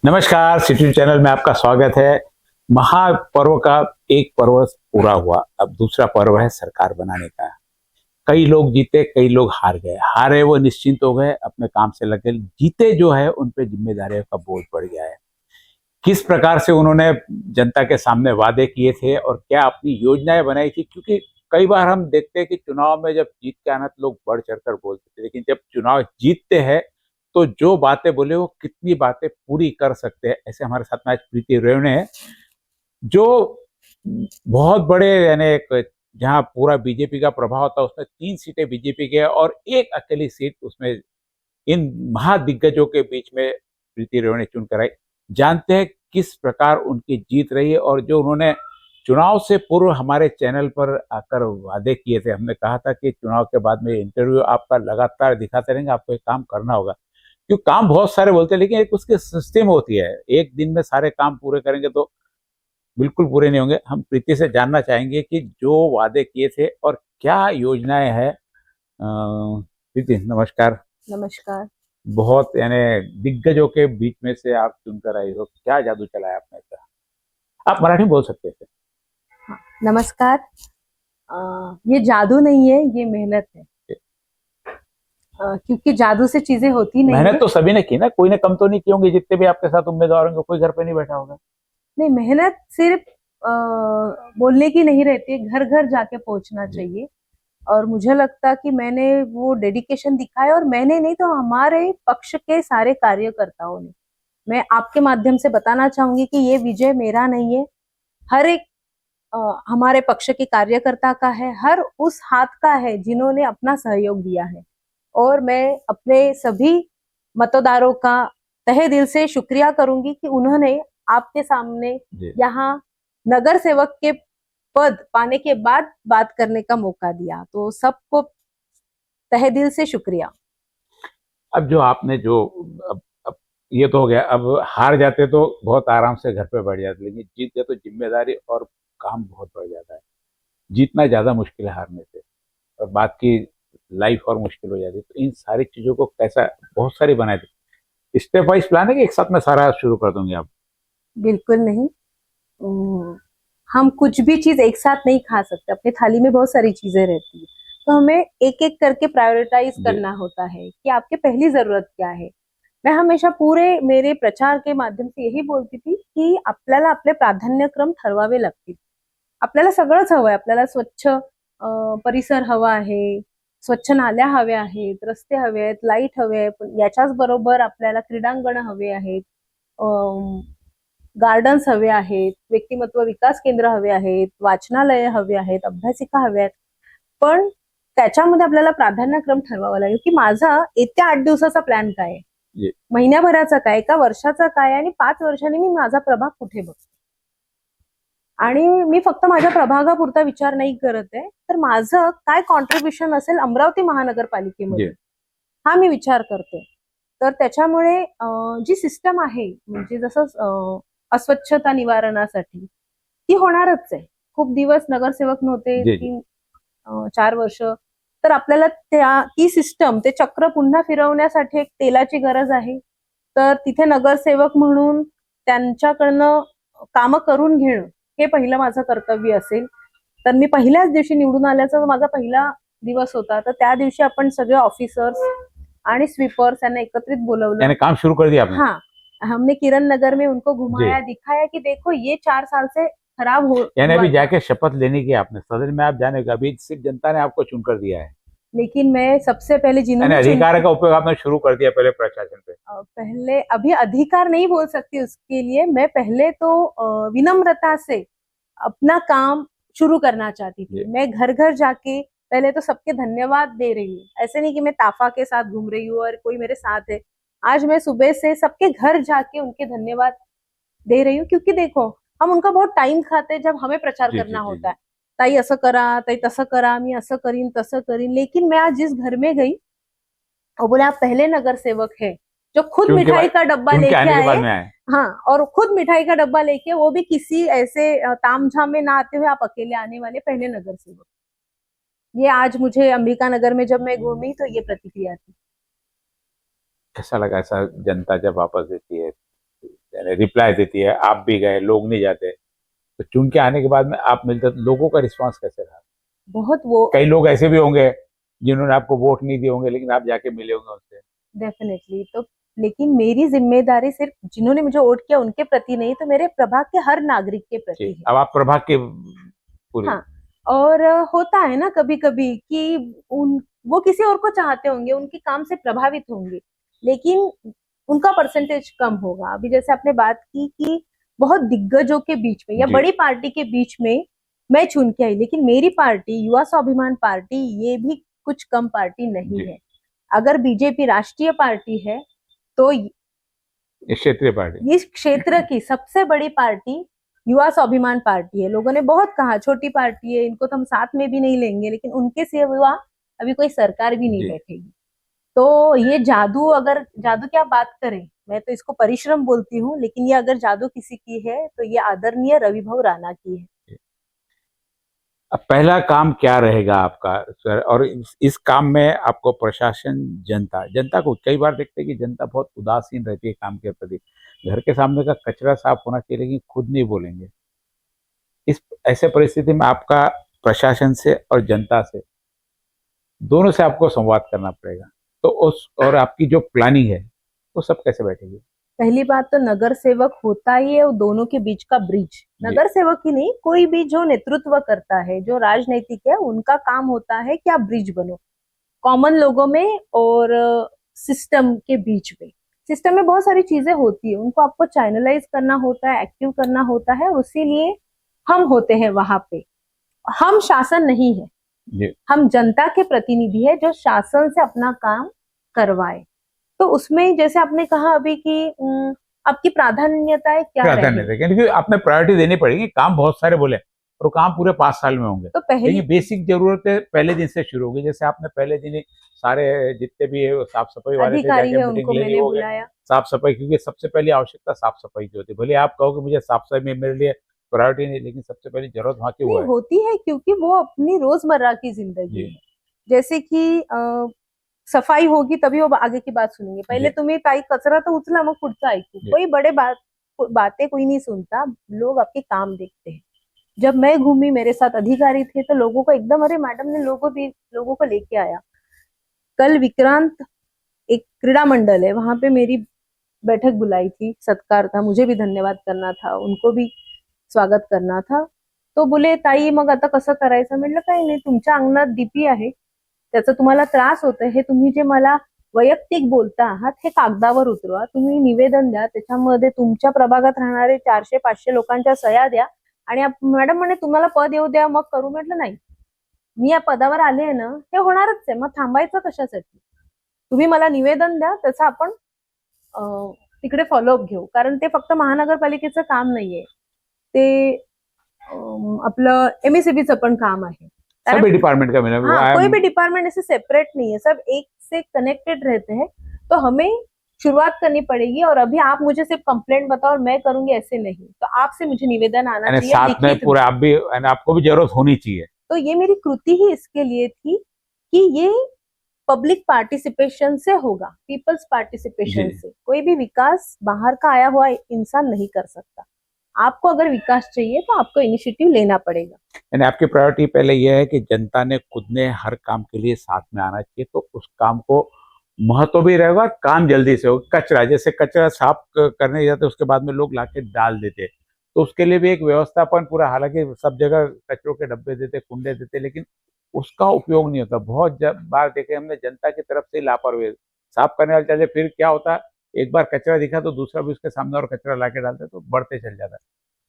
नमस्कार, city channel में आपका स्वागत है। महापर्व का एक पर्व पूरा हुआ, अब दूसरा पर्व है सरकार बनाने का। कई लोग जीते, कई लोग हार गए। हारे वो निश्चिंत हो गए, अपने काम से लगे। जीते जो है उन पे जिम्मेदारियों का बोझ बढ़ गया है। किस प्रकार से उन्होंने जनता के सामने वादे किए थे और क्या अपनी योजनाएं बनाई थी, क्योंकि कई बार हम देखते हैं कि चुनाव में जब जीत के आना तो लोग बढ़ चढ़कर बोलते थे, लेकिन जब चुनाव जीतते हैं तो जो बातें बोले वो कितनी बातें पूरी कर सकते हैं। ऐसे हमारे साथ में आज प्रीति रेवणे है, जो बहुत बड़े यानी एक जहाँ पूरा बीजेपी का प्रभाव था उसमें 3 सीटें बीजेपी के और एक अकेली सीट उसमें इन महादिग्गजों के बीच में प्रीति रेवणे चुनकर आई। जानते हैं किस प्रकार उनकी जीत रही है और जो उन्होंने चुनाव से पूर्व हमारे चैनल पर आकर वादे किए थे। हमने कहा था कि चुनाव के बाद में इंटरव्यू आपका लगातार दिखाते रहेंगे, आपको एक काम करना होगा, क्योंकि काम बहुत सारे बोलते हैं लेकिन एक उसकी सिस्टम होती है। एक दिन में सारे काम पूरे करेंगे तो बिल्कुल पूरे नहीं होंगे। हम प्रीति से जानना चाहेंगे कि जो वादे किए थे और क्या योजनाएं हैं। प्रीति नमस्कार। नमस्कार। बहुत यानी दिग्गजों के बीच में से आप चुनकर आई हो, क्या जादू चलाया आपने ऐसा? आप मराठी में बोल सकते थे। हाँ, नमस्कार। ये जादू नहीं है, ये मेहनत है। क्योंकि जादू से चीजें होती नहीं मेहनत है। तो सभी ने की ना, कोई ने कम तो नहीं की होंगी। जितने भी आपके साथ उम्मीदवार होंगे कोई घर पे नहीं बैठा होगा। नहीं, मेहनत सिर्फ बोलने की नहीं रहती है, घर घर जाके पहुंचना चाहिए। और मुझे लगता कि मैंने वो डेडिकेशन दिखाया, और मैंने नहीं तो हमारे पक्ष के सारे कार्यकर्ताओं ने। मैं आपके माध्यम से बताना चाहूंगी कि ये विजय मेरा नहीं है, हर एक हमारे पक्ष के कार्यकर्ता का है, हर उस हाथ का है जिन्होंने अपना सहयोग दिया है। और मैं अपने सभी मतदारों का तहे दिल से शुक्रिया करूंगी कि उन्होंने आपके सामने यहाँ नगर सेवक के पद पाने के बाद बात करने का मौका दिया, तो सबको तहे दिल से शुक्रिया। अब जो आपने जो अब ये तो हो गया। अब हार जाते तो बहुत आराम से घर पे बैठ जाते, लेकिन जीत गए तो जिम्मेदारी और काम बहुत बढ़ जाता है। जीतना ज्यादा मुश्किल है हारने से, और बात की लाइफ और मुश्किल हो जाती है। तो इन सारी चीजों को कैसा, बहुत सारी बनाए थे, स्टेप वाइज प्लान है कि एक साथ में सारा शुरू कर दूंगे आप? बिल्कुल नहीं। हम कुछ भी चीज एक साथ नहीं खा सकते, अपनी थाली में बहुत सारी चीजें रहती है, तो हमें एक एक करके प्रायोरिटाइज करना होता है कि आपके पहली जरूरत क्या है। मैं हमेशा पूरे मेरे प्रचार के माध्यम से यही बोलती थी की आपल्याला आपले प्राधान्यक्रम ठरवावे लागतील। आपल्याला सगळंच हवंय, आपल्याला स्वच्छ परिसर हवा आहे, स्वच्छ नाल्या हव्या आहेत, रस्ते हवे आहेत, लाईट हवे आहे, पण याच्याच बरोबर आपल्याला क्रीडांगण हवे आहेत, गार्डन्स हवे आहेत, व्यक्तिमत्व विकास केंद्र हवे आहेत, वाचनालय हवे आहेत, अभ्यासिका हव्या आहेत. पण त्याच्यामध्ये आपल्याला प्राधान्यक्रम ठरवावा लागेल की माझा येत्या 8 दिवसाचा प्लॅन काय आहे, महिन्याभराचा काय, एका वर्षाचा काय, आणि 5 वर्षांनी मी माझा प्रभाग कुठे बघतो. आणि मी फक्त माझ्या प्रभागापुरता विचार नाही करत आहे, तर माझं काय कॉन्ट्रीब्युशन असेल अमरावती महानगरपालिकेमध्ये, हा मी विचार करते. तर त्याच्यामुळे जी सिस्टम आहे, म्हणजे जसं अस्वच्छता निवारणासाठी ती होणारच आहे. खूप दिवस नगरसेवक नव्हते, 3-4 वर्ष, तर आपल्याला ती सिस्टम, ते चक्र पुन्हा फिरवण्यासाठी एक तेलाची गरज आहे. तर तिथे नगरसेवक म्हणून त्यांच्याकडनं कामं करून घेणं हे पहिलं माझं कर्तव्य असेल. तर मी पहिल्याच दिवशी निवडून आल्याचा माझा पहिला दिवस होता, तर त्या दिवशी आपण सगळे ऑफिसर्स आणि स्वीपर्स यांना एकत्रित बोलवलं, यानी काम शुरू कर दिया आपने? हाँ, हमने किरण नगर में उनको घुमाया, दिखाया कि देखो ये 4 साल से खराब हो, यानी अभी जाके शपथ लेने की आपने, सदन में आप जाने का, अभी सिर्फ जनता ने आपको चुनकर दिया है। लेकिन मैं सबसे पहले जिन्होंने अधिकार का उपयोग आपने शुरू कर दिया पहले प्रशासन पे? पहले अभी अधिकार नहीं बोल सकती उसके लिए, मैं पहले तो विनम्रता से अपना काम शुरू करना चाहती थी। मैं घर घर जाके पहले तो सबके धन्यवाद दे रही हूँ, ऐसे नहीं कि मैं ताफा के साथ घूम रही हूँ और कोई मेरे साथ है। आज मैं सुबह से सबके घर जाके उनके धन्यवाद दे रही हूँ, क्योंकि देखो हम उनका बहुत टाइम खाते हैं जब हमें प्रचार करना होता है। ताई असं करा, ताई तसं करा, मी असं करीन तसं करीन, लेकिन मैं आज जिस घर में गई वो बोले आप पहले नगर सेवक है जो खुद मिठाई का डब्बा लेके आए। हाँ, और खुद मिठाई का डब्बा लेके, वो भी किसी ऐसे तामझाम में ना आते हुए आप अकेले आने वाले पहले नगर सेवक। ये आज मुझे अंबिका नगर में जब मैं घूमी तो ये प्रतिक्रिया थी। कैसा लगा ऐसा जनता जब वापस देती है? रिप्लाई देती है, आप भी गए, लोग नहीं जाते, तो चुन के आने के बाद में आप मिलते तो लोगों का रिस्पांस कैसे रहा? बहुत वो कई लोग ऐसे भी होंगे जिन्होंने आपको वोट नहीं दिए होंगे, लेकिन आप जाके मिले होंगे उनसे। डेफिनेटली। तो लेकिन मेरी जिम्मेदारी सिर्फ जिन्होंने मुझे वोट किया उनके प्रति नहीं, तो मेरे प्रभाग के हर नागरिक के प्रति जी, है। अब आप प्रभाग के पूरे। हाँ, और होता है ना कभी कभी कि उन वो किसी और को चाहते होंगे, उनके काम से प्रभावित होंगे, लेकिन उनका परसेंटेज कम होगा। अभी जैसे आपने बात की कि बहुत दिग्गजों के बीच में या जी। बड़ी पार्टी के बीच में मैं चुन के आई, लेकिन मेरी पार्टी युवा स्वाभिमान पार्टी ये भी कुछ कम पार्टी नहीं जी। है। अगर बीजेपी राष्ट्रीय पार्टी है तो ये क्षेत्रीय पार्टी। इस क्षेत्र की सबसे बड़ी पार्टी युवा स्वाभिमान पार्टी है। लोगों ने बहुत कहा छोटी पार्टी है, इनको तो हम साथ में भी नहीं लेंगे, लेकिन उनके सिवा अभी कोई सरकार भी नहीं जी। बैठेगी। तो ये जादू, अगर जादू की आप बात करें, मैं तो इसको परिश्रम बोलती हूँ, लेकिन ये अगर जादू किसी की है तो ये आदरणीय रविभव राणा की है। अब पहला काम क्या रहेगा आपका सर? और इस काम में आपको प्रशासन, जनता जनता को कई बार देखते हैं कि जनता बहुत उदासीन रहती है काम के प्रति। घर के सामने का कचरा साफ होना चाहिए, लेकिन खुद नहीं बोलेंगे। इस ऐसे परिस्थिति में आपका प्रशासन से और जनता से, दोनों से आपको संवाद करना पड़ेगा। तो उस और आपकी जो प्लानिंग है वो सब कैसे बैठेगी? पहली बात तो नगर सेवक होता ही है, और दोनों के बीच का ब्रिज। नगर सेवक ही नहीं, कोई भी जो नेतृत्व करता है, जो राजनीतिक है, उनका काम होता है कि आप ब्रिज बनो कॉमन लोगों में और सिस्टम के बीच में। सिस्टम में बहुत सारी चीजें होती है, उनको आपको चैनलाइज करना होता है, एक्टिव करना होता है, उसीलिए हम होते हैं वहां पे। हम शासन नहीं है, जी। हम जनता के प्रतिनिधि है जो शासन से अपना काम करवाए। तो उसमें जैसे आपने कहा अभी कि आपकी प्राधान्यताएं क्या प्राधान्य रहेगी, दें, क्योंकि आपने प्रायोरिटी देनी पड़ेगी। काम बहुत सारे बोले और वो काम पूरे 5 साल में होंगे, तो पहली लेकिन बेसिक जरूरतें पहले दिन से शुरू होगी। जैसे आपने पहले दिन ही सारे जितने भी साफ सफाई वाले थे अधिकारी जाके है मीटिंग उनको लेनी मैंने हो गए। बुलाया। साफ सफाई, क्योंकि सबसे पहली आवश्यकता साफ सफाई की होती है। भले आप कहो कि मुझे साफ सफाई में मेरे लिए प्रायोरिटी नहीं, लेकिन सबसे पहली जरूरत वहाँ की वो नहीं है। होती है, क्योंकि वो अपनी रोजमर्रा की जिंदगी जी। है। जैसे कि सफाई होगी तभी वो आगे की बात सुनेंगे। पहले जी। तुम्ही काही कचरा तो उचला, मग पुढचं ऐकू। जी। कोई बड़े बातें कोई नहीं सुनता, लोग आपके काम देखते हैं। जब मैं घूमी, मेरे साथ अधिकारी थे, तो लोगों को एकदम, अरे मैडम ने लोगों को लेके आया। कल विक्रांत, एक क्रीड़ा मंडल है, वहां पे मेरी बैठक बुलाई थी, सत्कार था, मुझे भी धन्यवाद करना था, उनको भी स्वागत करना था। तो बोले ताई मग आता कसं करायचं? म्हटलं काही नाही, तुमच्या अंगणात डीपी आहे, त्याचा तुम्हाला त्रास होतोय, हे तुम्ही जे मला वैयक्तिक बोलता आहात हे कागदावर उतरवा, तुम्ही निवेदन द्या, त्याच्यामध्ये तुमच्या प्रभागात राहणारे 400-500 लोकांच्या सह्या द्या, आणि मॅडम म्हणे तुम्हाला पद येऊ द्या मग करू. म्हटलं नाही, मी या पदावर आले आहे ना, हे होणारच आहे, मग थांबायचं कशासाठी? तुम्ही मला निवेदन द्या, त्याचं आपण तिकडे फॉलोअप घेऊ. कारण ते फक्त महानगरपालिकेचं काम नाहीये, ते आपलं एमएससीबीचं पण काम आहे। सभी डिपार्टमेंट का मिला। हाँ, कोई भी डिपार्टमेंट ऐसे सेपरेट नहीं है, सब एक से कनेक्टेड रहते हैं। तो हमें शुरुआत करनी पड़ेगी, और अभी आप मुझे सिर्फ कंप्लेंट बताओ और मैं करूंगी ऐसे नहीं, तो आपसे मुझे निवेदन आना यानी चाहिए साथ में लिखित पूरा आप भी, आपको भी जरूरत होनी चाहिए। तो ये मेरी कृति ही इसके लिए थी कि ये पब्लिक पार्टिसिपेशन से होगा, पीपल्स पार्टिसिपेशन जी। से। कोई भी विकास बाहर का आया हुआ इंसान नहीं कर सकता। आपको अगर विकास चाहिए तो आपको इनिशिएटिव लेना पड़ेगा। यानी आपकी प्रायोरिटी पहले यह है कि जनता ने खुद ने हर काम के लिए साथ में आना चाहिए, तो उस काम को महत्व भी रहेगा, काम जल्दी से होगा। कचरा, जैसे कचरा साफ करने जाते उसके बाद में लोग लाके डाल देते, तो उसके लिए भी एक व्यवस्थापन पूरा, हालांकि सब जगह कचरों के डब्बे देते, कुंडे देते, लेकिन उसका उपयोग नहीं होता। बहुत बार देखे हमने जनता की तरफ से लापरवाही। साफ करने वाले चले, फिर क्या होता, एक बार कचरा दिखा तो दूसरा भी उसके सामने और कचरा लाके डालते, तो बढ़ते चल जाता।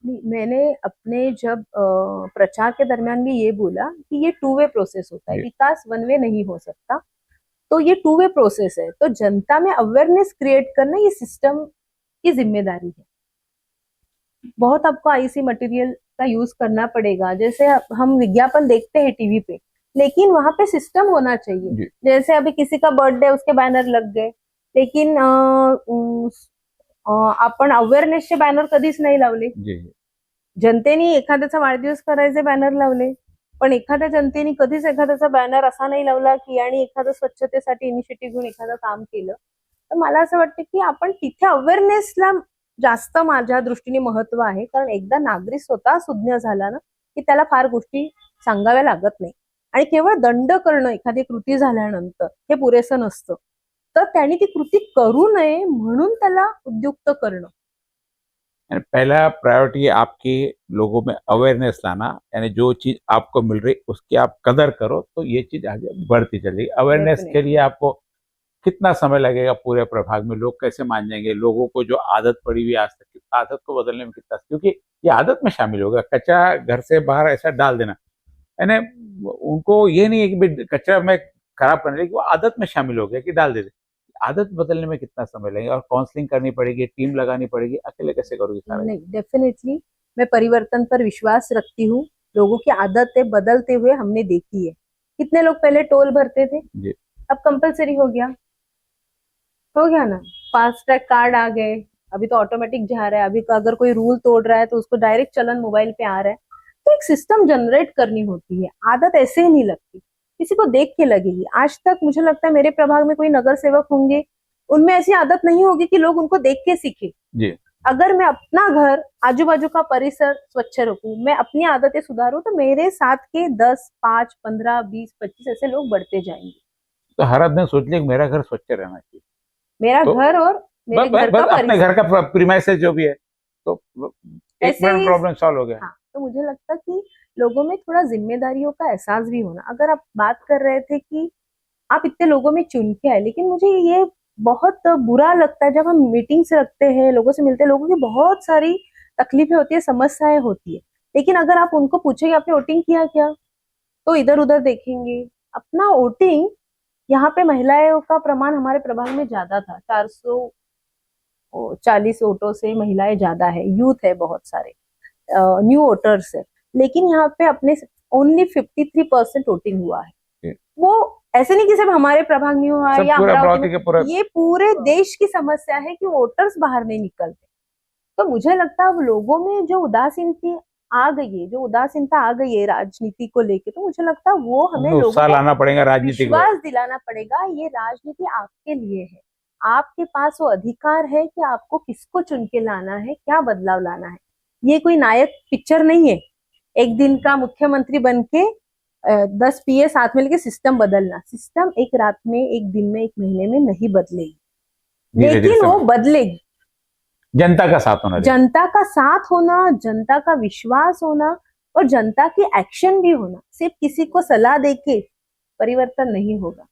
नहीं, मैंने अपने जब प्रचार के दरमियान भी ये बोला कि ये टू वे प्रोसेस होता है, जी। विकास वन वे नहीं हो सकता। तो ये टू वे प्रोसेस है, तो जनता में अवेयरनेस क्रिएट करना ये सिस्टम की जिम्मेदारी है। बहुत आपको आईसी मटेरियल का यूज करना पड़ेगा, जैसे हम विज्ञापन देखते हैं टीवी पे, लेकिन वहां पे सिस्टम होना चाहिए। जी। जैसे अभी किसी का बर्थडे, उसके बैनर लग गए, लेकिन आपण अवेअरनेसचे बॅनर कधीच नाही लावले। जी। जनतेने एखाद्याचा वाढदिवस करायचे बॅनर लावले, पण एखाद्या जनतेने कधीच एखाद्याचा बॅनर असा नाही लावला की आणि एखादं स्वच्छतेसाठी इनिशिएटिव्ह घेऊन एखादं काम केलं। तर मला असं वाटतं की आपण तिथे अवेअरनेसला जास्त माझ्या दृष्टीने महत्व आहे. कारण एकदा नागरिक स्वतः सुज्ञ झाला ना की त्याला फार गोष्टी सांगाव्या लागत नाही. आणि केवळ दंड करणं एखादी कृती झाल्यानंतर हे पुरेसं नसतं. तर त्यांनी ती कृती करू नये म्हणून त्याला उद्युक्त करणं. यानी पहला प्रायोरिटी आपकी लोगों में अवेयरनेस लाना, यानी जो चीज आपको मिल रही उसकी आप कदर करो तो ये चीज आगे बढ़ती चलेगी। अवेयरनेस के Definitely. लिए आपको कितना समय लगेगा? पूरे प्रभाग में लोग कैसे मान जाएंगे? लोगों को जो आदत पड़ी हुई आज तक की आदत को बदलने में कितना, क्योंकि ये आदत में शामिल होगा। कचरा घर से बाहर ऐसा डाल देना, यानी उनको ये नहीं है कि भाई कचरा मैं खराब करने लगी, वो आदत में शामिल हो गया कि डाल देते। आदत बदलने में कितना समय लगेगा? और काउंसलिंग करनी पड़ेगी, टीम लगानी पड़ेगी, अकेले कैसे करोगे सारा? नहीं, डेफिनेटली मैं परिवर्तन पर विश्वास रखती हूँ. लोगों की आदतें बदलते हुए हमने देखी है. कितने लोग पहले टोल भरते थे, जी। अब कंपलसरी हो गया ना. फास्ट ट्रैक कार्ड आ गए, अभी तो ऑटोमेटिक जा रहा है. अभी अगर कोई रूल तोड़ रहा है तो उसको डायरेक्ट चलन मोबाइल पे आ रहा है. तो एक सिस्टम जनरेट करनी होती है. आदत ऐसे ही नहीं लगती, किसी को देख के लगेगी. आज तक मुझे लगता है मेरे प्रभाग में कोई नगर सेवक होंगे, उनमें ऐसी आदत नहीं होगी कि लोग उनको देख के सीखे. जी। अगर मैं अपना घर, आजू बाजू का परिसर स्वच्छ रखूं, मैं अपनी आदतें सुधारूं, तो मेरे साथ के 10, 5, 15, 20, 25 ऐसे लोग बढ़ते जाएंगे. तो हर आदमी सोच ले कि मेरा घर स्वच्छ रहना चाहिए, मेरा तो घर और मेरे घर का अपने परिसर. घर का प्रीमाइसेस जो भी है, तो एक ऐसे मिनट ही. प्रॉब्लम सॉल्व हो गया। हाँ, तो मुझे लगता है कि लोगों में थोड़ा जिम्मेदारियों का एहसास भी होना. अगर आप बात कर रहे थे कि आप इतने लोगों में चुन के आए, लेकिन मुझे ये बहुत बुरा लगता है जब हम मीटिंग्स रखते हैं, लोगों से मिलते हैं, लोगों की बहुत सारी तकलीफें होती है, समस्याएं होती है, लेकिन अगर आप उनको पूछेंगे आपने वोटिंग किया क्या, तो इधर उधर देखेंगे. अपना वोटिंग, यहाँ पे महिलाओं का प्रमाण हमारे प्रभाग में ज्यादा था. 440 वोटों से महिलाएं ज्यादा है. यूथ है, बहुत सारे न्यू वोटर्स है, लेकिन यहाँ पे अपने ओनली 53% वोटिंग हुआ है. वो ऐसे नहीं कि सिर्फ हमारे प्रभाग में हुआ है या अमरावती में, ये पूरे देश की समस्या है कि वोटर्स बाहर नहीं निकलते. तो मुझे लगता है अब लोगों में जो उदासीनता आ गई है राजनीति को लेके, तो मुझे लगता है वो हमें लोगों उत्साह को लाना पड़ेगा, राजनीति को विश्वास दिलाना पड़ेगा. ये राजनीति आपके लिए है, आपके पास वो अधिकार है कि आपको किसको चुन के लाना है, क्या बदलाव लाना है. ये कोई नायक पिक्चर नहीं है, एक दिन का मुख्यमंत्री बन के 10 पीए साथ मिलके सिस्टम बदलना. सिस्टम एक रात में, एक दिन में, एक महीने में नहीं बदलेगी, लेकिन वो बदलेगी. जनता का साथ होना, जनता का साथ होना, जनता का विश्वास होना और जनता की एक्शन भी होना. सिर्फ किसी को सलाह देके परिवर्तन नहीं होगा.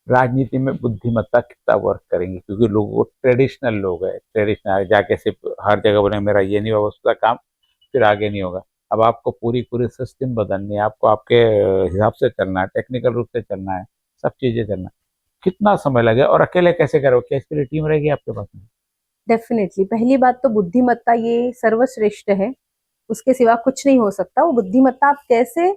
राजनीति में बुद्धिमत्ता कितना वर्क करेंगे? क्योंकि लोगों को ट्रेडिशनल लोग है, ट्रेडिशनल जाके सिर्फ हर जगह बोले मेरा ये नहीं होगा उसका काम, फिर आगे नहीं होगा. अब आपको पूरी सिस्टम बदलनी है, आपको आपके हिसाब से चलना है, टेक्निकल रूप से चलना है, सब चीजें चलना है. कितना समय लगेगा और अकेले कैसे करोगे? क्या इसके लिए टीम रहेगी आपके पास में? डेफिनेटली पहली बात तो बुद्धिमत्ता ये सर्वश्रेष्ठ है, उसके सिवा कुछ नहीं हो सकता. वो बुद्धिमत्ता आप कैसे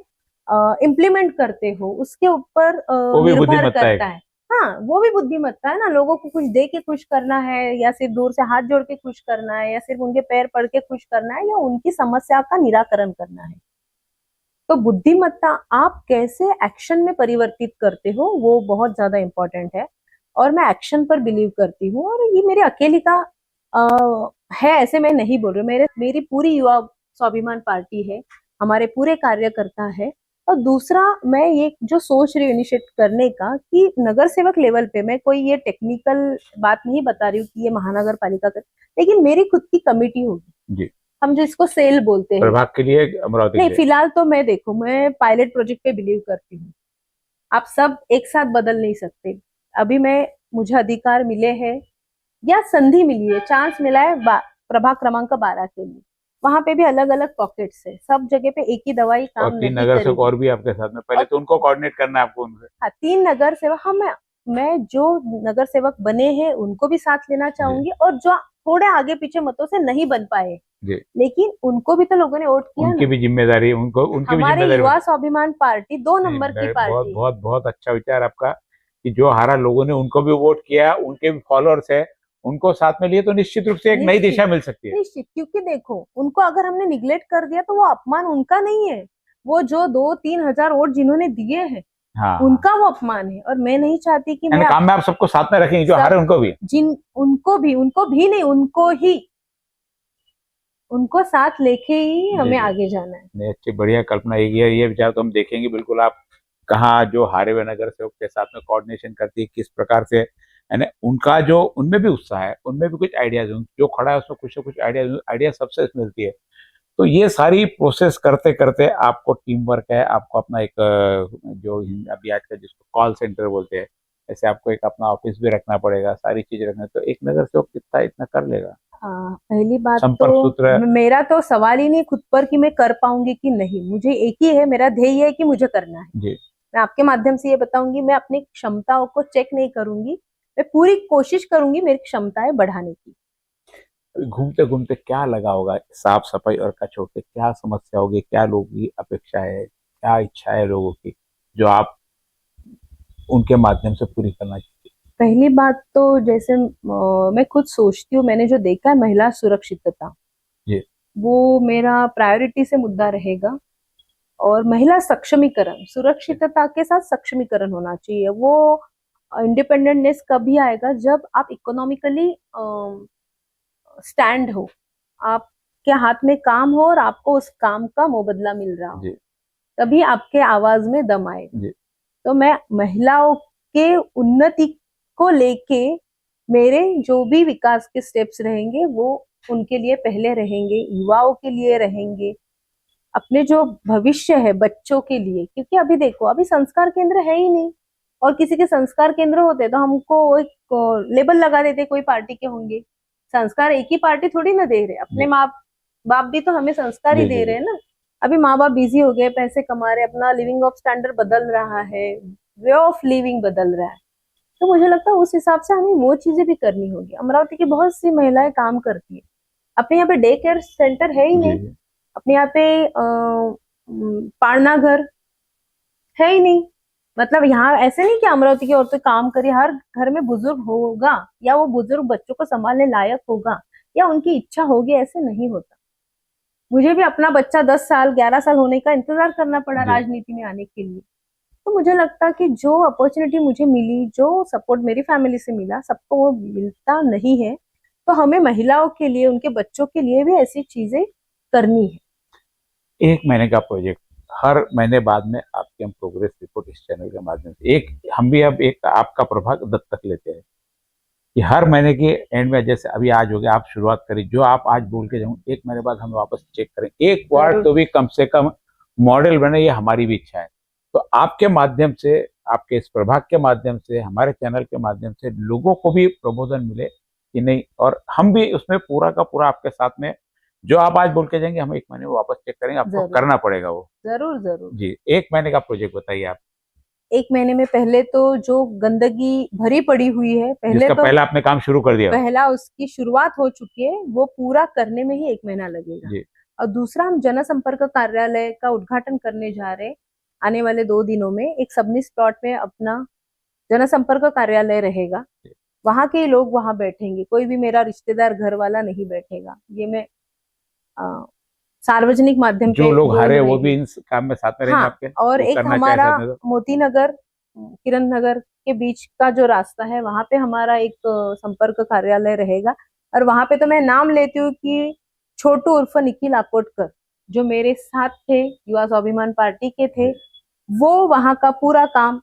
इम्प्लीमेंट करते हो उसके ऊपर निर्भर करता है. हाँ, वो भी बुद्धिमत्ता है ना. लोगों को कुछ दे के खुश करना है, या सिर्फ दूर से हाथ जोड़ के खुश करना है, या सिर्फ उनके पैर पड़ के खुश करना है, या उनकी समस्या का निराकरण करना है. तो बुद्धिमत्ता आप कैसे एक्शन में परिवर्तित करते हो वो बहुत ज्यादा इम्पोर्टेंट है. और मैं एक्शन पर बिलीव करती हूँ, और ये मेरे अकेले का है ऐसे मैं नहीं बोल रही. मेरी पूरी युवा स्वाभिमान पार्टी है, हमारे पूरे कार्यकर्ता है. और दूसरा, मैं ये जो सोच रही हूँ इनिशिएट करने का कि नगर सेवक लेवल पे, मैं कोई ये टेक्निकल बात नहीं बता रही हूँ कि ये महानगर पालिका कर, लेकिन मेरी खुद की कमेटी होगी जी. हम जो इसको सेल बोलते हैं प्रभाग के लिए, अमरावती नहीं. फिलहाल तो मैं पायलट प्रोजेक्ट पे बिलीव करती हूँ. आप सब एक साथ बदल नहीं सकते. अभी मुझे अधिकार मिले हैं या संधि मिली है, चांस मिला है प्रभाग क्रमांक 12 के लिए, वहां पे भी अलग अलग पॉकेट्स है. सब जगह पे एक ही दवाई काम नहीं करेगी. 3 नगर सेवक और भी आपके साथ में, पहले तो उनको कोऑर्डिनेट करना है आपको उनसे. हाँ, 3 नगर सेवक. हाँ, मैं जो नगर सेवक बने हैं उनको भी साथ लेना चाहूंगी, और जो थोड़े आगे पीछे मतों से नहीं बन पाए, लेकिन उनको भी तो लोगों ने वोट किया. उनकी भी जिम्मेदारी, उनकी हमारे युवा स्वाभिमान पार्टी 2 नंबर की पार्टी. बहुत बहुत अच्छा विचार आपका कि जो हारा लोगों ने उनको भी वोट किया, उनके भी फॉलोअर्स है, उनको साथ में लिए तो निश्चित रूप से एक नई दिशा मिल सकती है. निश्चित, क्योंकि देखो उनको अगर हमने निगलेक्ट कर दिया तो वो अपमान उनका नहीं है, वो जो 2-3 हजार वोट जिन्होंने दिए हैं, हाँ, उनका वो अपमान है. और मैं नहीं चाहती कि मैं काम में आप सबको साथ में रखेंगे, जो हारे उनको भी नहीं, उनको ही उनको साथ लेके ही हमें जी। आगे जाना है। नहीं, अच्छी बढ़िया कल्पना। ये विचार तो हम देखेंगे बिल्कुल। आप कहाँ जो हारे हुए नगर सेवक के साथ में कोऑर्डिनेशन करती है, किस प्रकार से, है ना, उनका जो उनमें भी उत्साह है, उनमें भी कुछ आइडियाज, जो खड़ा है उसमें कुछ ना कुछ आइडिया सबसे मिलती है। तो ये सारी प्रोसेस करते करते आपको टीम वर्क है, आपको अपना एक जो अभी आज का जिसको कॉल सेंटर बोलते हैं, ऐसे आपको एक अपना ऑफिस भी रखना पड़ेगा, सारी चीज रखना। तो एक नगर सेवक कितना इतना कर लेगा? हाँ, पहली बात संपर्क तो सूत्र। मेरा तो सवाल ही नहीं खुद पर कि मैं कर पाऊंगी कि नहीं। मुझे एक ही है, मेरा ध्येय है कि मुझे करना है। जी। मैं आपके माध्यम से ये बताऊंगी, मैं अपनी क्षमताओं को चेक नहीं करूंगी, मैं पूरी कोशिश करूंगी मेरी क्षमताएं बढ़ाने की। घूमते घूमते क्या लगा होगा, साफ सफाई और कचरे के क्या समस्या होगी, क्या लोगों की अपेक्षा है, क्या इच्छा है लोगों की, जो आप उनके माध्यम से पूरी करना चाहिए? पहली बात तो जैसे मैं खुद सोचती हूँ, मैंने जो देखा है महिला सुरक्षितता, जी। वो मेरा प्रायोरिटी से मुद्दा रहेगा। और महिला सक्षमीकरण, सुरक्षितता के साथ सक्षमीकरण होना चाहिए। वो इंडिपेंडेंटनेस कभी आएगा जब आप इकोनॉमिकली स्टैंड हो, आपके हाथ में काम हो और आपको उस काम का मुबदला मिल रहा हो, जी। तभी आपके आवाज में दम आएगा। जी। तो मैं महिलाओं के उन्नति को लेके मेरे जो भी विकास के स्टेप्स रहेंगे वो उनके लिए पहले रहेंगे, युवाओं के लिए रहेंगे, अपने जो भविष्य है बच्चों के लिए। क्योंकि अभी देखो, अभी संस्कार केंद्र है ही नहीं। और किसी के संस्कार केंद्र होते तो हमको एक लेबल लगा देते कोई पार्टी के होंगे। संस्कार एक ही पार्टी थोड़ी ना दे रहे, अपने जी। माँ बाप भी तो हमें संस्कार ही जी। दे जी। रहे जी। हैं ना। अभी माँ बाप बिजी हो गए, पैसे कमा रहे, अपना लिविंग ऑफ स्टैंडर्ड बदल रहा है, वे ऑफ लिविंग बदल रहा है। तो मुझे लगता है उस हिसाब से हमें वो चीजें भी करनी होगी। अमरावती की बहुत सी महिलाएं काम करती है, अपने यहाँ पे डे केयर सेंटर है ही नहीं, जी। अपने यहाँ पे पाड़ना घर है ही नहीं। मतलब यहाँ ऐसे नहीं कि अमरावती की औरतें काम करी, हर घर में बुजुर्ग होगा या वो बुजुर्ग बच्चों को संभालने लायक होगा या उनकी इच्छा होगी, ऐसे नहीं होता। मुझे भी अपना बच्चा 10 साल 11 साल होने का इंतजार करना पड़ा जी। राजनीति में आने के लिए। तो मुझे लगता कि जो अपॉर्चुनिटी मुझे मिली, जो सपोर्ट मेरी फैमिली से मिला, सबको वो मिलता नहीं है। तो हमें महिलाओं के लिए, उनके बच्चों के लिए भी ऐसी चीजें करनी है। 1 महीने का प्रोजेक्ट, हर महीने बाद में आपकी हम प्रोग्रेस रिपोर्ट इस चैनल के माध्यम से, एक हम भी अब एक आपका प्रभाग दत्तक लेते हैं कि हर महीने के एंड में, जैसे अभी आज हो गया, आप शुरुआत करें, जो आप आज बोल के जाऊँ 1 महीने बाद हम वापस चेक करें, एक वार्ड जरूर। तो भी कम से कम मॉडल बने, ये हमारी भी इच्छा है। तो आपके माध्यम से, आपके इस प्रभाग के माध्यम से, हमारे चैनल के माध्यम से लोगों को भी प्रबोधन मिले कि नहीं, और हम भी उसमें पूरा का पूरा आपके साथ में, जो आप आज बोल के जाएंगे हम 1 महीने में वापस चेक करेंगे, आपको जरूर करना पड़ेगा वो। जरूर जरूर। जी। 1 महीने का प्रोजेक्ट बताइए आप, 1 महीने में पहले तो जो गंदगी भरी पड़ी हुई है, पहले जिसका तो पहला आपने काम शुरू कर दिया हो। पहला उसकी शुरुआत हो चुकी है, वो पूरा करने में ही 1 महीना लगेगा। जी। और दूसरा, हम जनसंपर्क कार्यालय का उद्घाटन करने जा रहे हैं आने वाले 2 दिनों में। एक सबनिस प्लॉट में अपना जनसंपर्क कार्यालय रहेगा, वहां के लोग वहां बैठेंगे, कोई भी मेरा रिश्तेदार घर वाला नहीं बैठेगा। ये मैं अ, सार्वजनिक माध्यम जो पे लोग बोल हारे वो रही भी हूँ। इस काम में साथ में रहेंगे हाँ, आपके, और वो एक करना चाहे हमारा साथ में तो। मोती नगर किरण नगर के बीच का जो रास्ता है, वहां पे हमारा एक संपर्क कार्यालय रहेगा। और वहां पे तो मैं नाम लेती हूँ कि छोटू उर्फ निखिल आकोटकर, जो मेरे साथ थे, युवा स्वाभिमान पार्टी के थे, वो वहां का पूरा काम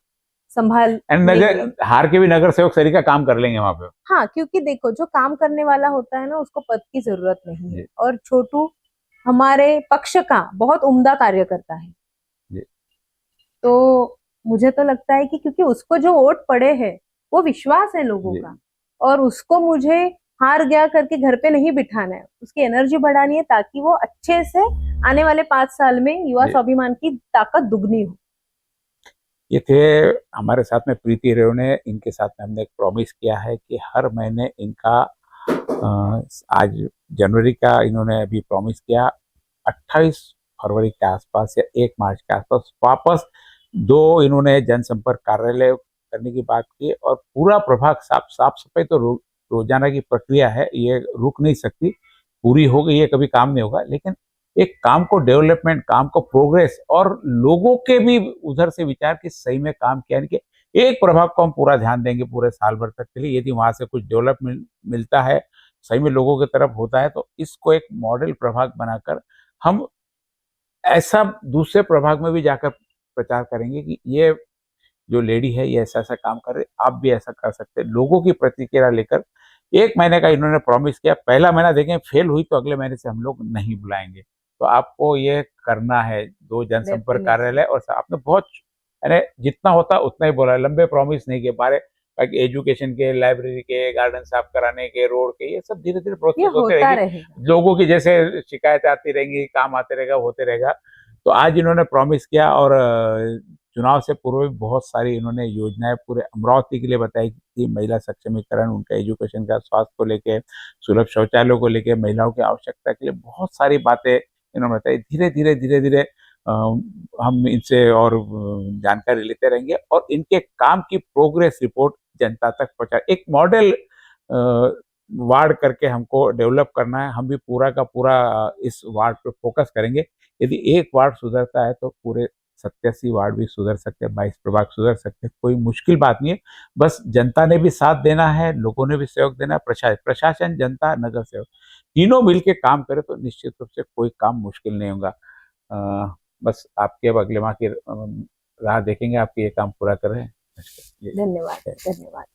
संभाल एंड लेंगे। नगर हार के भी नगर सेवक सरी का काम कर लेंगे वहां पे। हाँ, क्योंकि देखो, जो काम करने वाला होता है ना, उसको पद की जरूरत नहीं है। जी। और छोटू हमारे पक्ष का बहुत उम्दा कार्य करता है। जी। तो मुझे तो लगता है कि क्योंकि उसको जो वोट पड़े हैं, वो विश्वास है लोगों जी। का, और उसको मुझे हार गया करके घर पे नहीं बिठाना है, उसकी एनर्जी बढ़ानी है, ताकि वो अच्छे से आने वाले 5 साल में युवा जी। स्वाभिमान की ताकत दुगनी हो। ये थे हमारे साथ में प्रीति रेवने। इनके साथ में हमने एक प्रॉमिस किया है कि हर महीने इनका आज जनवरी का इन्होंने अभी प्रॉमिस किया, 28 फरवरी के आसपास या 1 मार्च के आसपास वापस दो इन्होंने जनसंपर्क कार्यालय करने की बात की। और पूरा प्रभाग साफ सफाई तो रोजाना की प्रक्रिया है, ये रुक नहीं सकती, पूरी हो गई, ये कभी काम नहीं होगा, लेकिन एक काम को डेवलपमेंट, काम को प्रोग्रेस, और लोगों के भी उधर से विचार कि सही में काम किया, यानी कि एक प्रभाग को हम पूरा ध्यान देंगे पूरे साल भर तक के लिए। यदि वहां से कुछ डेवलपमेंट मिलता है सही में लोगों की तरफ होता है तो इसको एक मॉडल प्रभाग बनाकर हम ऐसा दूसरे प्रभाग में भी जाकर प्रचार करेंगे कि ये जो लेडी है ये ऐसा ऐसा काम कर रही, आप भी ऐसा कर सकते हैं। लोगों की प्रतिक्रिया लेकर 1 महीने का इन्होंने प्रॉमिस किया, पहला महीना देखें, फेल हुई तो अगले महीने से हम लोग नहीं बुलाएंगे। तो आपको ये करना है, 2 जनसंपर्क Definitely. कार्यालय और आपने बहुत यानी जितना होता उतना ही बोला है, लंबे प्रॉमिस नहीं किए, बारे एजुकेशन के, लाइब्रेरी के, गार्डन साफ कराने के, रोड के, ये सब धीरे-धीरे ये प्रोसेस होते होता रहेंगे। रहेगा। लोगों की जैसे शिकायतें आती रहेंगी, काम आते रहेगा, होते रहेगा। तो आज इन्होंने प्रॉमिस किया और चुनाव से पूर्व भी बहुत सारी इन्होंने योजनाएं पूरे अमरावती के लिए बताई कि महिला सक्षमीकरण, उनका एजुकेशन का, स्वास्थ्य को लेके, सुलभ शौचालयों को लेके, महिलाओं की आवश्यकता के लिए बहुत सारी बातें इन्होंने बताई। धीरे-धीरे हम इनसे और जानकारी लेते रहेंगे और इनके काम की प्रोग्रेस रिपोर्ट जनता तक पहुँचा, एक मॉडल वार्ड करके हमको डेवलप करना है। हम भी पूरा का पूरा इस वार्ड पे फोकस करेंगे। यदि एक वार्ड सुधरता है तो पूरे 87 वार्ड भी सुधर सकते हैं, 22 प्रभाग सुधर सकते हैं। कोई मुश्किल बात नहीं है, बस जनता ने भी साथ देना है, लोगों ने भी सहयोग देना है, प्रशासन, जनता, नगर सेवक तीनों मिलके काम करें तो निश्चित रूप से कोई काम मुश्किल नहीं होगा। बस आपके अब अगले माह की राह देखेंगे, आपके ये काम पूरा कर रहे हैं। धन्यवाद, धन्यवाद।